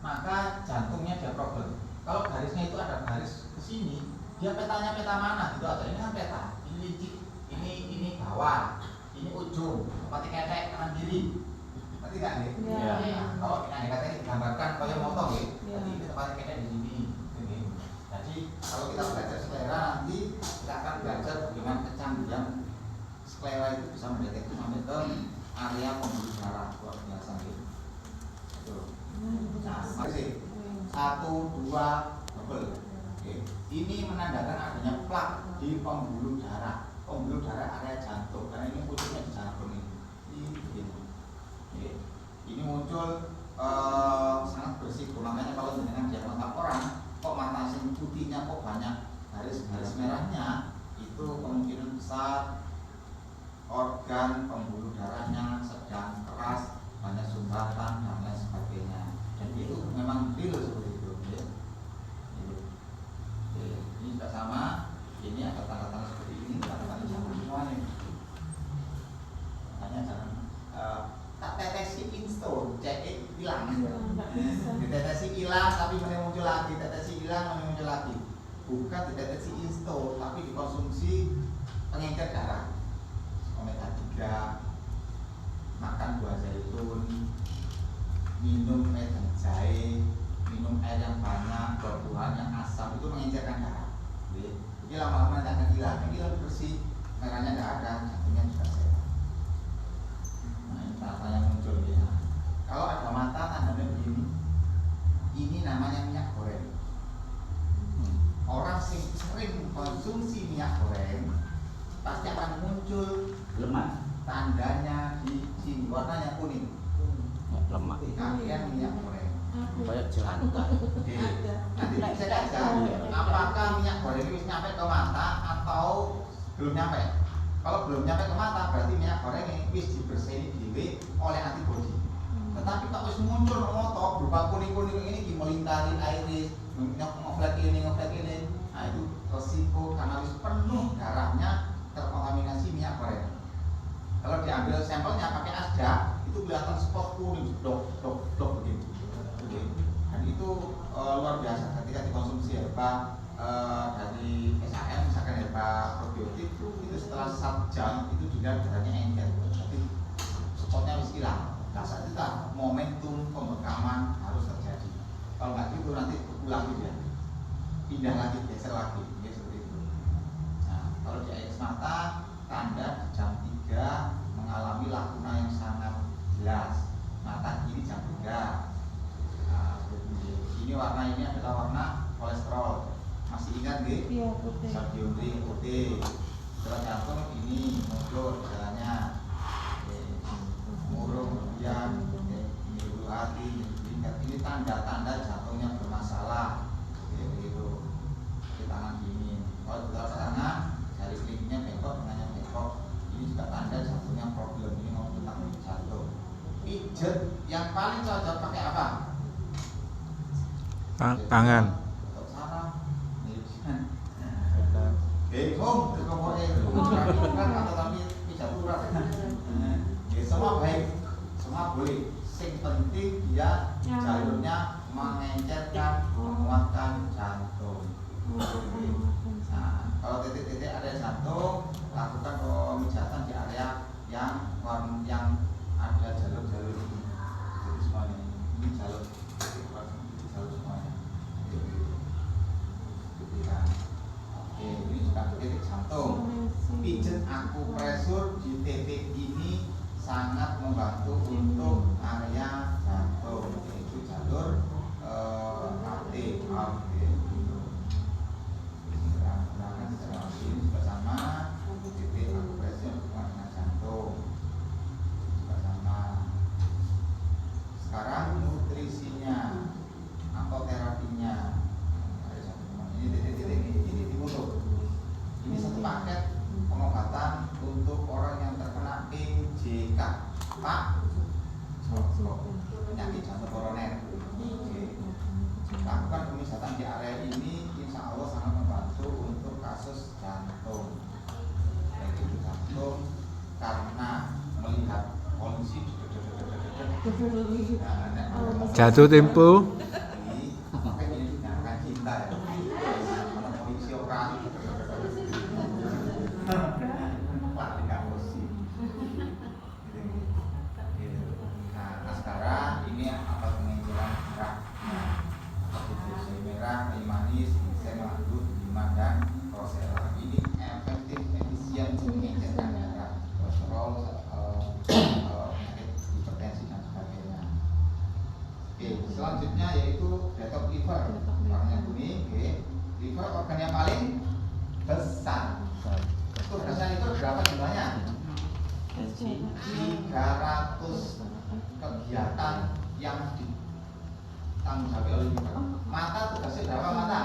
maka jantungnya dia problem. Kalau garisnya itu ada garis ke sini, dia petanya peta mana gitu aja. Ini kan peta, ini bawah, ini ujung, seperti ketek kanan kiri. Ngerti nggak nih? Ya. Kalau yang dikatakan digambarkan kayak motor ya, Ya. jadi ini seperti ketek di sini. Gitu. Jadi kalau kita belajar sklera nanti kita akan belajar bagaimana kecanggihan sklera itu bisa mendeteksi sampai ke area pembuluh darah luar biasa gitu. Itu. Nah, mari 1, 2, double. Oke. Ini menandakan adanya plak di pembuluh darah area jantung. Karena ini pucuknya di jantung ini. Oke. Ini muncul sangat bersiko. Makanya kalau dengan dia mata orang, kok mata sing putihnya kok banyak garis merahnya, itu kemungkinan besar organ pembuluh darahnya sedang keras, banyak sumbatan dan lain sebagainya. Dan itu memang real seperti itu. Ya. Ini juga sama. Ini ada tanda-tanda seperti ini, tanda-tanda jangan semuanya. Makanya jangan tak tetesi install, cek hilang. Ditetesi hilang tapi muncul lagi, tetesi hilang muncul lagi. Bukan ditetesi install tapi dikonsumsi pengengker darah. Omega 3, makan buah zaitun, minum air jahe, minum air yang banyak, buah-buahan yang asam itu mengencerkan darah. Jadi lama-lama tidak akan hilang bersih, merahnya tidak ada, jantungnya juga sehat. Nah ini tanda yang muncul ya. Kalau ada mata tandanya begini, ini namanya minyak goreng. Orang sering konsumsi minyak goreng pasti akan muncul lemak, tandanya di sini, warnanya kuning. lemak. Kalian minyak goreng. Kayak jelantah. Nanti bisa aja. Apakah minyak goreng ini nyampe ke mata atau belum nyampe? Kalau belum nyampe ke mata, berarti minyak goreng ini wis dibersihkan diri oleh antibodi. Tetapi kalau wis muncul motor berupa kuning-kuning ini melintasi iris, ngeflek ini. Nah itu resiko karena wis penuh darahnya terkontaminasi minyak goreng. Kalau diambil sampelnya pakai asda, itu kelihatan spot kuning, dok begitu. Dan itu luar biasa ketika dikonsumsi herba dari SAM, misalkan herba probiotik itu setelah 1 jam itu dilihat darahnya encer. Jadi spotnya harus hilang. Nah saat itu momentum pembekaman harus terjadi. Kalau nggak gitu nanti ulang dia, pindah lagi, geser lagi, ya seperti itu. Nah kalau di air mata tanda di jam 3 mengalami lakuna yang sangat jelas. Mata kiri jam 3. Ini warna ini adalah warna kolesterol. Masih ingat nggih? Iya, putih. Sodium ring putih. Setelah jantung ini muncul jalannya. Murung kemudian ini dulu hati, ini tanda-tanda jantungnya bermasalah. Begitu. Di tangan ini. Kalau di tangan jari kelingkingnya bengkok, tangannya bengkok. Ini juga tanda jantungnya problem. Ini mau tentang jantung. Pijet yang paling cocok pakai apa? Tangan. Semua baik, semua boleh. Sing penting dia jalurnya mengencerkan, menguatkan jantung. Nah, kalau titik-titik ada jantung, lakukan pemijatan di area yang ada jalur-jalur ini. Jadi semuanya ini jalur semuanya. Oke, ini juga titik jantung. Pijet akupresur di titik ini sangat membantu untuk area jantung, yaitu jalur AT. Ini juga sama, titik akupresur dengan jantung juga sama. Sekarang nutrisinya atau terapinya. Ini titik-titik ini dibutuh. Ini satu paket pengobatan untuk orang yang terkena PJK, Pak, penyakit jantung koroner. Lakukan pemijatan di area ini, insya Allah sangat membantu untuk kasus jantung. Baik itu jantung karena melihat kondisi Jatuh tempo. Selanjutnya yaitu detox liver. Warnanya kuning, oke. Liver organ yang paling besar. Tugasnya itu berapa jumlahnya? 300 kegiatan yang ditanggung jawab oleh liver. Mata tugasnya berapa mata?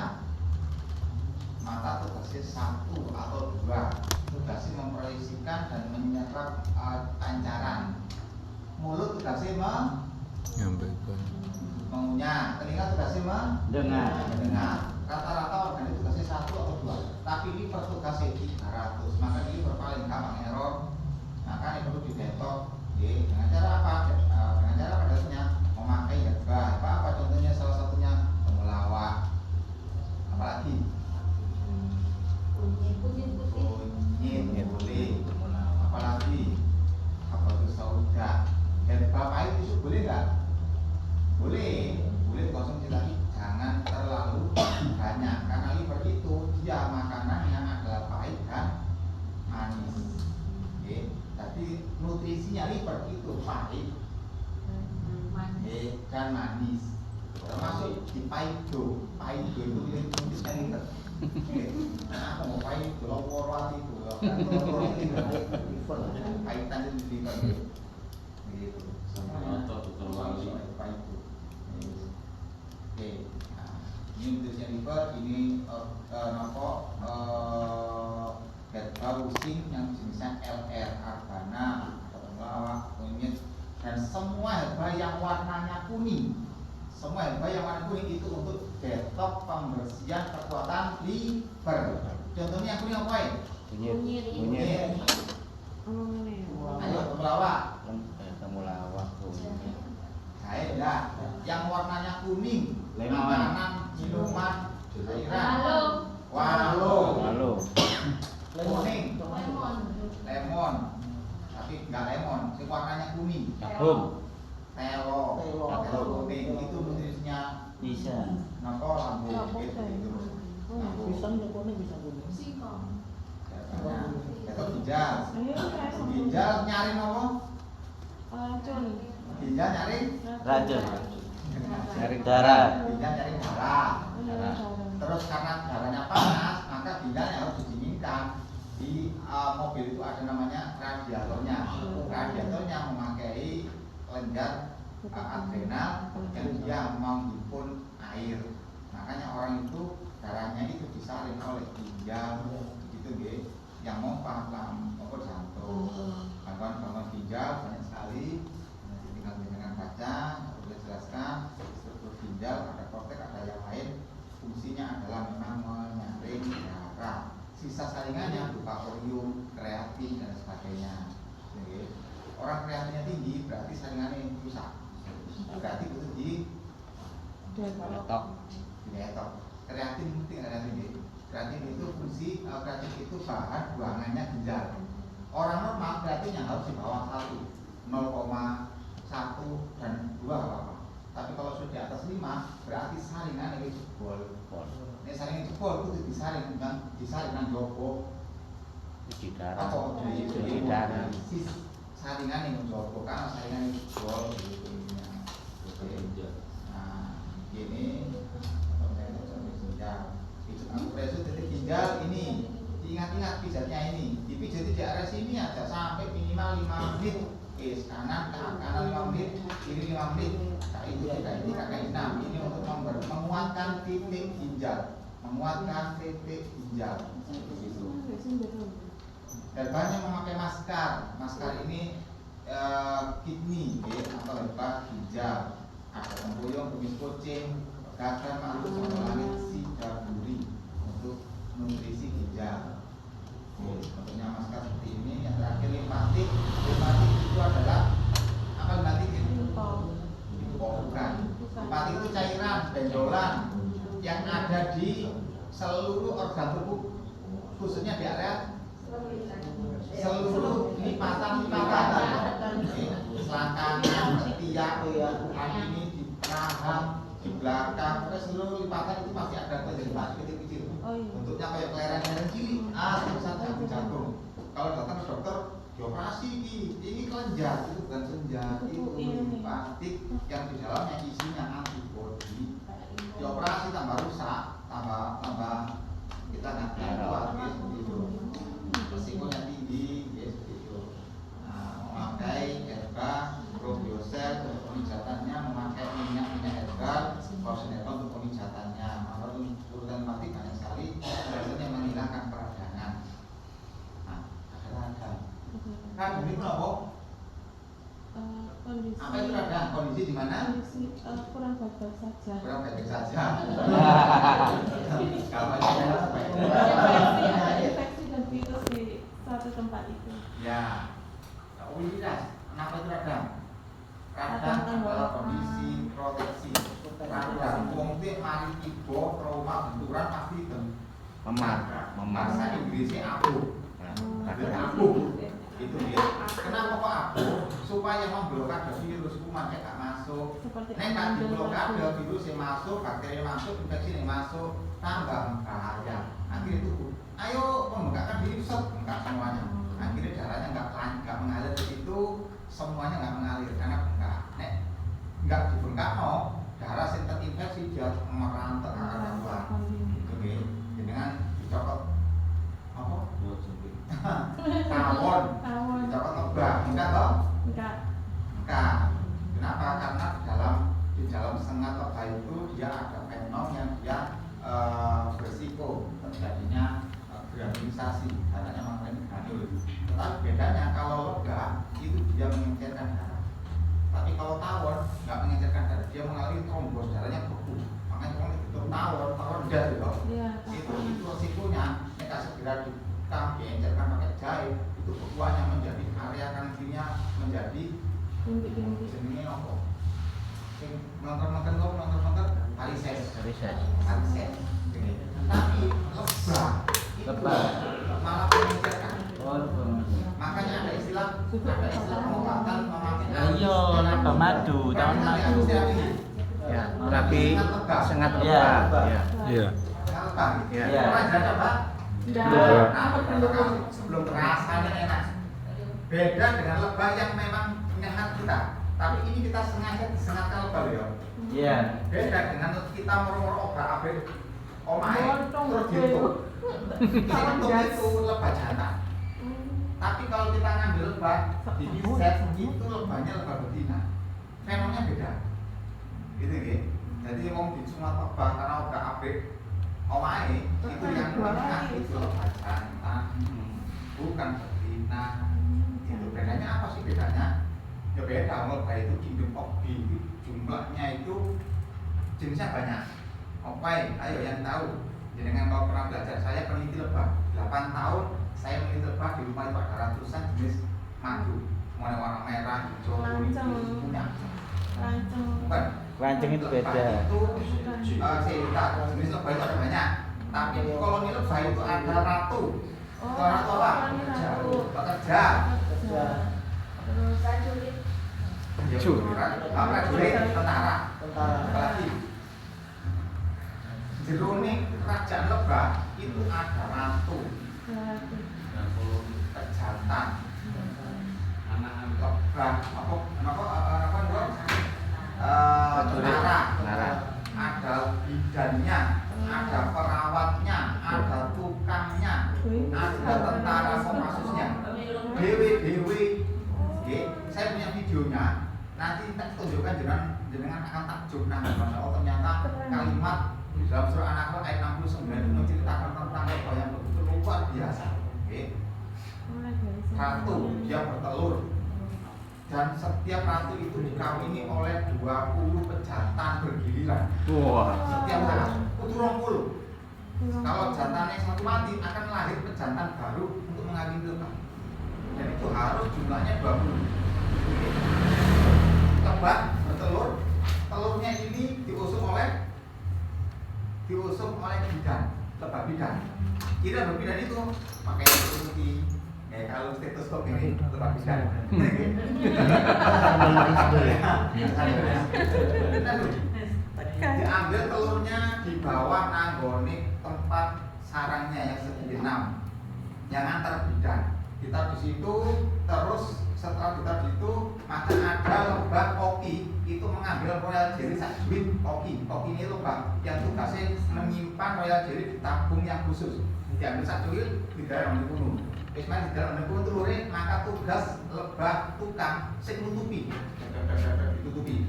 Mata tugasnya 1 atau 2. Tugasnya memproyeksikan dan menyerap pancaran. Mulut tugasnya Nyampaikan. mengunyah. Telinga tugasnya mendengar. Rata-rata organ itu tugasnya 1 atau 2. Tapi liver tugasnya 300. Maka liver paling gampang error. Maka ini perlu didetok. Dengan cara apa? Dengan cara padanya memakai herbal. Apa contohnya? Salah satunya temulawak. Apalagi? Kunyit boleh. Apalagi? Habatus sauda. Herbal pahit itu boleh nggak? Boleh konsumsi, tapi jangan terlalu banyak karena liver itu dia makanannya adalah pahit dan manis. Oke, jadi nutrisinya liver itu pahit dan manis. Termasuk di paido itu nutrisinya liver. Aku mau pahit kalau warwati itu, pahitan itu liver. Gitu. Oke, ini nutrisinya liver, ini Herbausin yang jenisnya LR, Arbana, atau temulawak, kunyit, dan semua herba yang warnanya kuning. Semua herba yang warna kuning itu untuk detox, pembersihan, kekuatan liver. Contohnya yang kuning apa ya? Kunyit. Ayo temulawak. Saya ya, yang warnanya kuning, makanan, minuman, cairan, walu, kuning, lemon, tapi nggak lemon, yang warnanya kuning, telo kuning, itu nutrisinya Bisa. nopo lambu, gitu. Itu ginjal nyari nopo? Ginjal nyari Racun. Nyari darah. ginjal nyari darah. Terus karena darahnya panas, maka ginjalnya harus didinginkan. Di mobil itu ada namanya radiatornya. Radiatornya memakai lenjar adrenal yang dia menghimpun air. Makanya orang itu darahnya itu disaring oleh ginjal, gitu nggih. Yang mompa maupun jantung. Gangguan ginjal banyak sekali. Dengan baca, boleh jelaskan struktur ginjal, ada kortek, ada yang lain. Fungsinya adalah memang menyaring darah. Sisa saringannya berupa orium, kreatin dan sebagainya. Jadi, orang kreatinnya tinggi berarti saringannya rusak. Berarti butuh di detok. Kreatin penting ada tinggi. Kreatin itu fungsi kreatin itu bahan buangannya ginjal. Orang normal kreatinnya harus di bawah 1 dan 2 apa-apa. Tapi kalau sudah di atas 5 berarti saringan ini jebol. Ini saringan jebol itu disaring dengan jopo. Cuci darah. Atau cuci darah. Saringan ini jopo karena saringan ini jebol. Nah, ini itu titik ginjal ini. Diingat-ingat pijatnya ini. Dipijat di area sini aja sampai minimal 5 menit. Kanan 5 menit, kiri 5 menit, KI 3, KI 6. Ini untuk menguatkan titik ginjal, Dan banyak memakai masker ini kidney, atau herba ginjal. Ada tempoyong, kumis kucing, gagal masuk sama langit sidaburi untuk nutrisi ginjal. Contohnya masker seperti ini. Yang terakhir limpatik itu adalah apa? Limpatik itu bukan. Limpatik itu cairan benjolan yang ada di seluruh organ tubuh, khususnya di area seluruh lipatan selangkangan, ketiak, ini di rahang, di belakang, seluruh lipatan itu pasti ada limpatik kecil-kecil. Bentuknya kayak kelereng-kelereng cilik, jantung. Kalau datang ke dokter, dioperasi ini kelenjar, itu bukan senjata, itu limpatik yang di dalamnya isinya anti di mana? Kondisi kurang baik saja. Kurang baik saja. Kalau Ada infeksi dan virus di suatu tempat itu. ya, imunitas. Kenapa itu radang? Radang adalah kondisi proteksi. Radang wong itu mari tiba trauma benturan pasti Memar. Bahasa Inggrisnya abu. Itu dia. Kenapa kok abu? Supaya memblokade virus kuman gak masuk. Nek gak diblokade virus yang masuk, bakteri yang masuk, infeksi yang masuk, tambah bahaya. Akhirnya itu, ayo membengkakkan diri, bengkak semuanya. Akhirnya darahnya nggak mengalir ke situ, semuanya nggak mengalir karena bengkak. Nek nggak dibengkak darah yang terinfeksi dia merantek akan keluar. Oke, dengan dicopot apa? Tawon, dicopot lebah, enggak toh? Enggak. Kenapa? Karena di dalam sengat lebah itu dia ada fenom yang dia berisiko terjadinya granulisasi, darahnya makin granul. Tetapi bedanya kalau lebah itu dia mengencerkan darah. Tapi kalau tawon nggak mengencerkan darah, dia mengalami trombos, darahnya beku. Makanya kalau itu tawon udah gitu. Itu resikonya. Mereka segera diencerkan pakai jahit, itu bekuannya menjadi area kansinya menjadi jenenge apa? Sing melengker varises. Tapi lebah malah mengencerkan. Makanya ada istilah pengobatan memakai lebah madu, tahun madu. Ya, tapi sengat lebah. Iya. Iya. Sebelum rasanya enak. Beda dengan lebah yang memang menyengat kita. Tapi ini kita sengaja disengatkan lebah ya. Iya. Beda dengan kita murmur obrak-abrik omahe terus dihitung. Itu lebah jantan. Tapi kalau kita ngambil lebah di set itu lebahnya lebah betina. Fenomnya beda. Gitu ya. Jadi mau dicungat lebah karena obrak-abrik omahe itu yang menyengat itu lebah jantan. Bukan betina. Itu bedanya apa sih bedanya? Ya beda, lebah itu kingdom of bee itu jumlahnya itu jenisnya banyak. Oke, ayo yang tahu. Jangan kalau pernah belajar, saya peneliti lebah 8 tahun, saya meneliti lebah di rumah itu ada ratusan jenis madu. Mulai warna merah, hijau, kuning, punya. Bukan. Lanceng itu beda. Itu jenis lebah itu ada banyak. Tapi di koloni lebah itu ada ratu. Ratu apa? Bekerja. Terus Prajurit, tentara. Apalagi jeroning kerajaan lebah itu ada ratu, pejantan, lebah, tentara, ada bidannya, ada perawatnya, ada tukangnya, ada tentara Kopassusnya, dewe. Saya punya videonya, nanti tak tunjukkan jenengan akan takjub nah ternyata kalimat di dalam surah An-Nahl ayat 69 itu menceritakan tentang lebah yang begitu luar biasa. Ratu dia bertelur dan setiap ratu itu dikawini oleh 20 pejantan bergiliran. Setiap saat itu 20. Kalau jantannya satu mati akan lahir pejantan baru untuk mengawini lebah. Dan itu harus jumlahnya 20. Lebah bertelur, telurnya ini diusung oleh bidan, lebah bidan. Kira berbidan itu pakai putih, kayak kalau stetoskop ini lebah bidan. Diambil telurnya dibawa nanggone tempat sarangnya yang segi 6 yang antar bidan. Kita di situ terus setelah kita di situ maka ada lebah koki itu mengambil royal jelly sak duit koki ini lebah yang tugasnya menyimpan royal jelly di tabung yang khusus diambil sak duit di dalam gunung di dalam gunung telurnya maka tugas lebah tukang sing nutupi saat ditutupi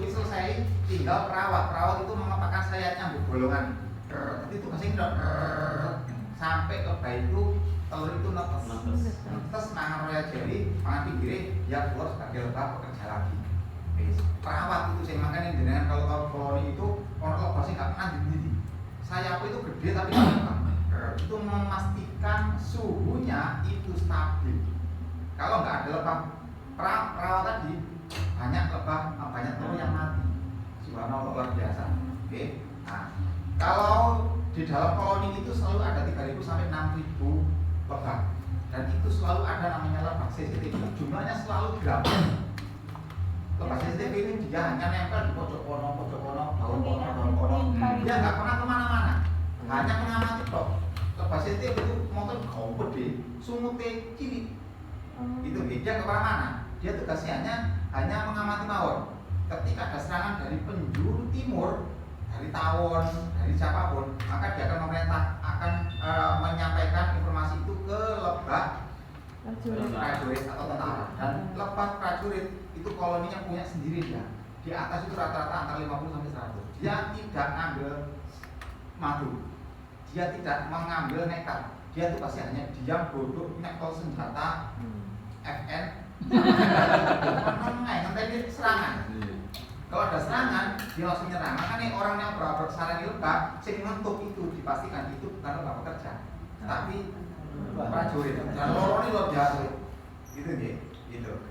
selesai tinggal perawat itu mengepakkan sayapnya bolongan itu tugasnya sampai ke bayi itu telur itu netes mangan royal jelly, mangan pinggirnya dia keluar sebagai lebah bekerja lagi. perawat itu saya makanya dengan kalau tahu koloni itu orang pasti nggak pernah dididi. Sayap itu gede tapi itu memastikan suhunya itu stabil. Kalau nggak ada lebah perawat tadi banyak telur yang mati. Subhanallah, luar biasa. Oke. Nah, kalau di dalam koloni itu selalu ada 3.000 sampai 6.000 lebah dan itu selalu ada namanya lebah CCTV. Jumlahnya selalu berapa? Lebah CCTV ini dia hanya nempel di pojok kono, daun kono. Dia nggak pernah kemana-mana, hanya mengamati kok. Lebah CCTV itu motor gede, sumute cilik. Itu dia nggak kemana-mana. Dia tugasnya hanya mengamati mawon. Ketika ada serangan dari penjuru timur, dari tawon, dari siapapun, maka dia akan menyampaikan informasi itu ke lebah prajurit atau tentara. Dan lebah prajurit itu koloninya punya sendiri dia. Di atas itu rata-rata antara 50 sampai 100. Dia tidak ngambil madu, dia tidak mengambil nektar. Dia tuh pasti hanya diam, duduk, nekol senjata, FN, nanti dia serangan. Kalau ada serangan, dia langsung nyerang. Makanya orang yang bersarang di lebah, sing ngentuk itu dipastikan itu bukan lebah pekerja, tapi prajurit. Dan loro ini luar biasa. Gitu nggih, gitu.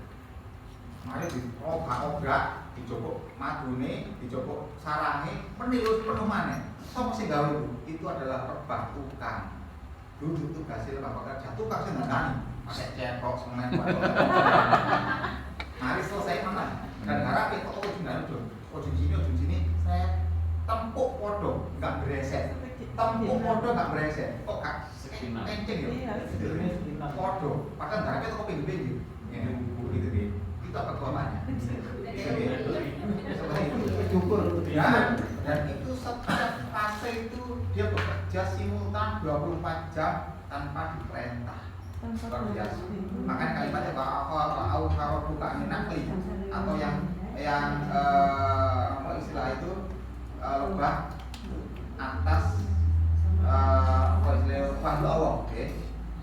Mari diobrak, dicopok madune, dicopok sarange, penuh maneh. Sopo sing gawe itu? Itu adalah lebah tukang. Duduk tugasnya lebah pekerja, tukang sing ndangani. Pakai cekok semen. Mari selesai mana? Dan harap itu ujung sini saya tempuk podo nggak bereset, kok kak kenceng ya, podo, bahkan harapnya itu kopi gitu, itu apa kelemahannya? Seperti itu cukur dan itu setiap fase itu dia bekerja simultan 24 jam tanpa diperintah. Luar biasa. Makanya kalimatnya bahwa kalau buka nakli atau yang apa istilah itu lebah atas apa istilah wahyu Allah, oke?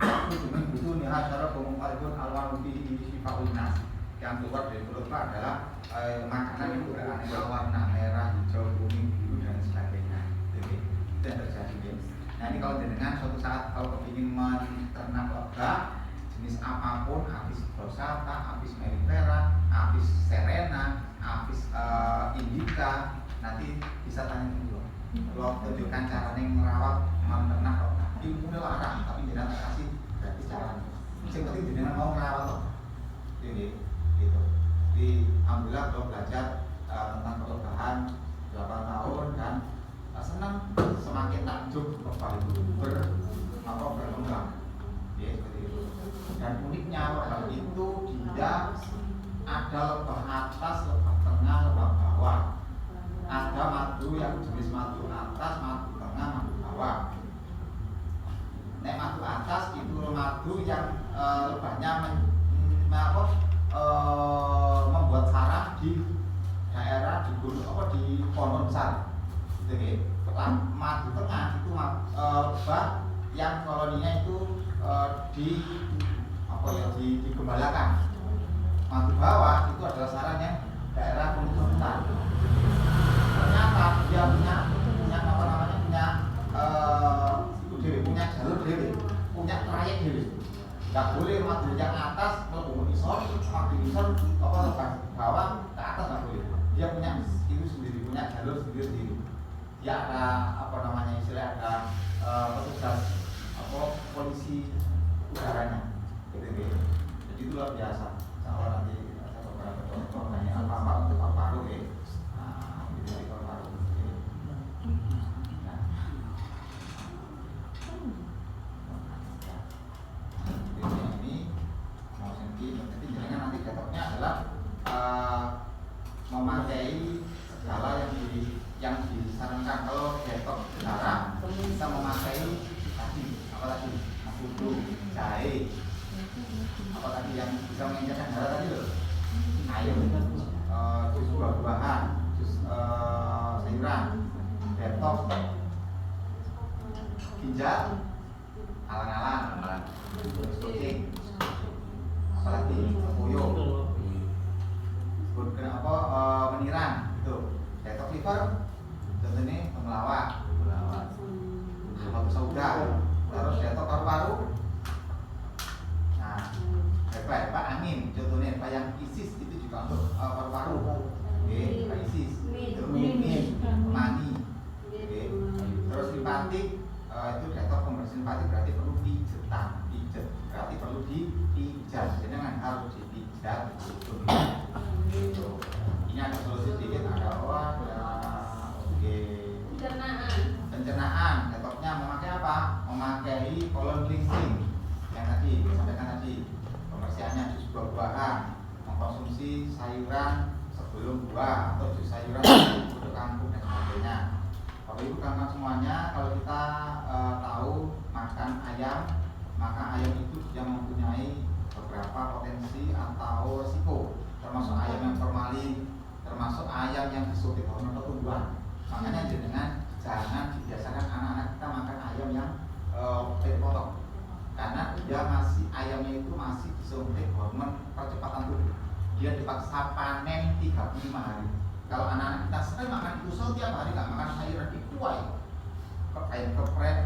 Itu cuma butuh nih hasyara pemukhalifun alwanubi sifaul nas. Yang keluar dari mulut adalah makanan yang beraneka warna merah, hijau, kuning, biru dan sebagainya. Itu yang terjadi. Nah ini kalau dengan suatu saat kalau kepingin menternak lebah jenis apapun, apis dorsata, apis mellifera, apis serena, apis indica, nanti bisa tanya dulu. Kalau tunjukkan caranya merawat menternak lebah, ilmunya larang tapi jangan kasih gratis caranya. Yang penting jangan mau merawat lebah. Jadi gitu. Di alhamdulillah kalau belajar tentang perlebahan 8 tahun dan senang semakin takjub lebah itu berkembang, ya seperti itu. Dan uniknya lebah itu dia ada lebah atas, lebah tengah, lebah bawah. Ada madu yang jenis madu atas, madu tengah, madu bawah. Nek madu atas itu madu yang lebahnya membuat sarang di daerah di gunung di pohon besar. Jadi, madu tengah itu lebah yang koloninya itu digembalakan. Madu bawah itu adalah sarangnya daerah gunung besar. Ternyata dia punya jalur dewe, punya trayek dewe. Nggak boleh madu yang atas mlebu isor, madu isor lebah bawah ke atas nggak boleh. Dia punya itu sendiri, punya jalur sendiri. Ya ada istilah ada petugas polisi udaranya gitu. Jadi itu luar biasa. Kalau nanti ada beberapa contoh tanya apa untuk paru ya. Nah, gitu di paru. Nah. Ini mau nanti jangan nanti datanya adalah memakai segala yang disarankan. Kalau detok darah bisa memakai tadi apa tadi madu, jahe, apa tadi yang bisa mengencangkan darah tadi loh, air, jus buah-buahan, jus sayuran, detok, ginjal, alang-alang, kucing, apa lagi puyuh, rotifer, contohnya temulawak, batu sauda, terus jatuh paru-paru. Nah, hepa angin, contohnya hepa yang isis itu juga untuk paru-paru. Oke, hepa isis, min, mani. Oke, terus limpatik itu jatuh pembersihan limpatik berarti perlu pijetan, berarti perlu dipijat, jangan harus dipijat. Gitu. Ini ada solusi sedikit, ada oke. Pencernaan, jatuhnya memakai apa? Memakai colon cleansing yang tadi disampaikan tadi, pembersihannya jus buah-buahan, mengkonsumsi sayuran sebelum buah atau jus sayuran untuk kangkung dan sebagainya. Bapak Ibu kawan semuanya, kalau kita tahu makan ayam, maka ayam itu dia mempunyai beberapa potensi atau risiko, termasuk ayam yang formalin, termasuk ayam yang disuntik hormon pertumbuhan. Makanya jangan dibiasakan anak-anak kita makan ayam yang potong, karena dia ayamnya itu masih disuntik hormon percepatan tubuh. Dia dipaksa panen 35 hari. Kalau anak-anak kita sering makan itu tiap hari, nggak makan sayuran itu ayam geprek,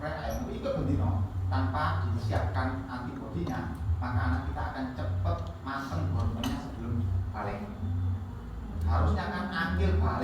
ayam itu bendino tanpa disiapkan antibodinya, maka anak kita akan cepat matang hormonnya sebelum balik. Harusnya kan ambil balik.